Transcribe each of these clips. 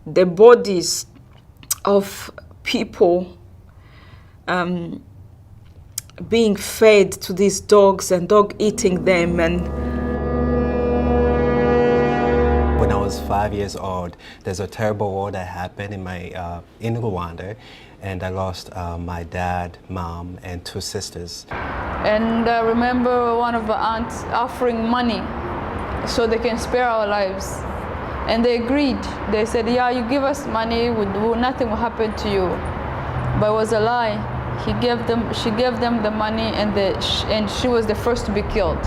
the bodies of people being fed to these dogs and dog eating them. And when I was 5 years old, there's a terrible war that happened in Rwanda, and I lost my dad, mom, and 2 sisters. And I remember one of the aunts offering money so they can spare our lives. And they agreed. They said, yeah, you give us money, nothing will happen to you. But it was a lie. She gave them the money, and she was the first to be killed.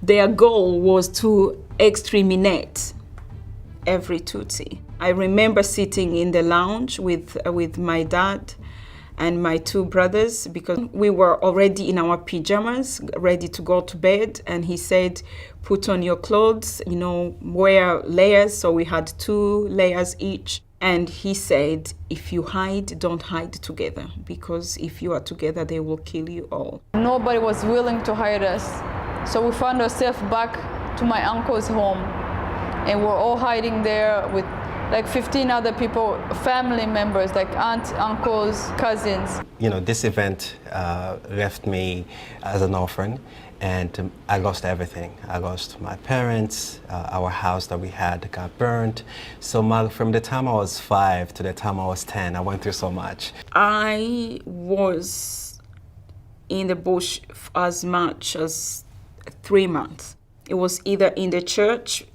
their goal was to exterminate every Tutsi. I remember sitting in the lounge with my dad and my 2 brothers, because we were already in our pajamas, ready to go to bed, and he said, put on your clothes, wear layers. So we had 2 layers each. And he said, if you hide, don't hide together, because if you are together, they will kill you all. Nobody was willing to hide us. So we found ourselves back to my uncle's home, and we're all hiding there with like 15 other people, family members, like aunts, uncles, cousins. This event left me as an orphan, and I lost everything. I lost my parents, our house that we had got burned. So from the time I was 5 to the time I was 10, I went through so much. I was in the bush as much as 3 months. It was either in the church,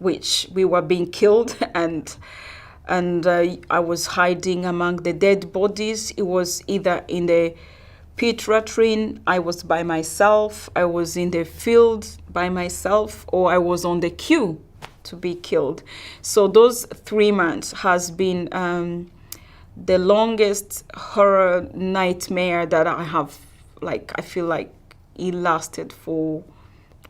which we were being killed, and I was hiding among the dead bodies. It was either in the pit latrine, I was by myself, I was in the field by myself, or I was on the queue to be killed. So those 3 months has been the longest horror nightmare that I have. I feel like it lasted for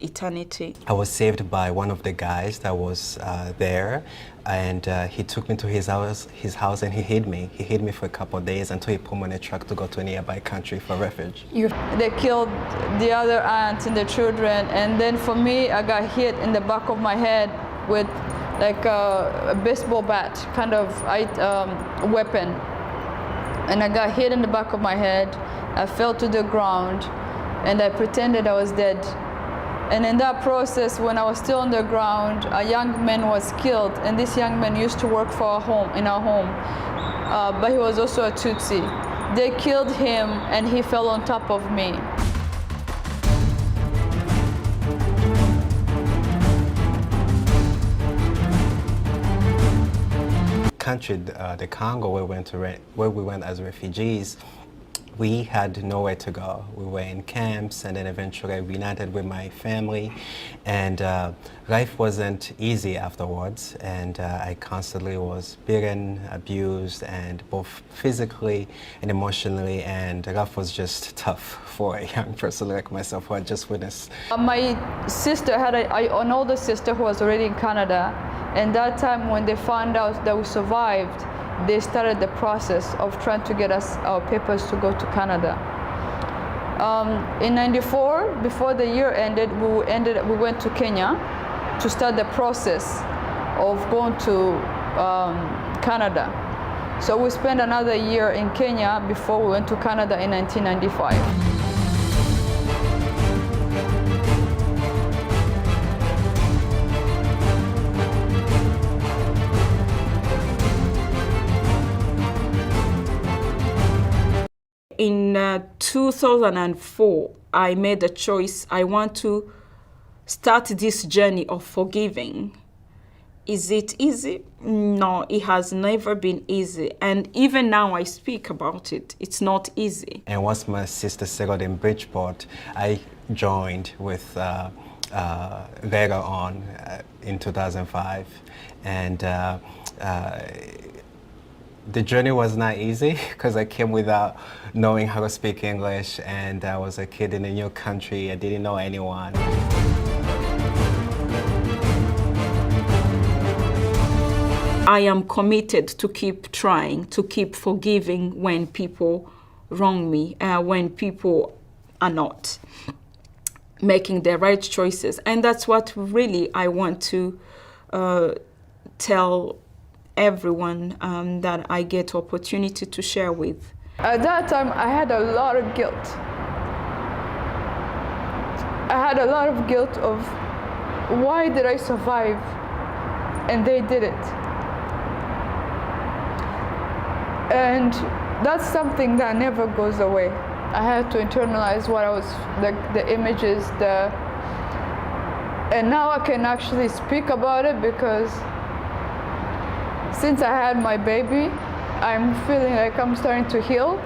eternity. I was saved by one of the guys that was there, and he took me to his house and he hid me. He hid me for a couple of days until he put me on a truck to go to a nearby country for refuge. They killed the other aunts and the children, and then for me, I got hit in the back of my head with like a baseball bat kind of weapon. And I got hit in the back of my head. I fell to the ground, and I pretended I was dead. And in that process, when I was still on the ground, a young man was killed, and this young man used to work for our home, but he was also a Tutsi. They killed him, and he fell on top of me. Country, the Congo, where we went as refugees, we had nowhere to go. We were in camps, and then eventually I reunited with my family, and life wasn't easy afterwards, and I constantly was beaten, abused, and both physically and emotionally, and life was just tough for a young person like myself who had just witnessed. My sister had an older sister who was already in Canada, and that time when they found out that we survived, they started the process of trying to get us our papers to go to Canada. In '94, before the year ended, we went to Kenya to start the process of going to Canada. So we spent another year in Kenya before we went to Canada in 1995. In 2004, I made a choice. I want to start this journey of forgiving. Is it easy? No, it has never been easy. And even now I speak about it, it's not easy. And once my sister settled in Bridgeport, I joined with later on in 2005. And the journey was not easy because I came without knowing how to speak English, and I was a kid in a new country. I didn't know anyone. I am committed to keep trying, to keep forgiving when people wrong me, when people are not making the right choices. And that's what really I want to tell everyone that I get opportunity to share with. At that time, I had a lot of guilt. I had a lot of guilt of why did I survive and they didn't. And that's something that never goes away. I had to internalize what I was, the images, and now I can actually speak about it because since I had my baby, I'm feeling like I'm starting to heal.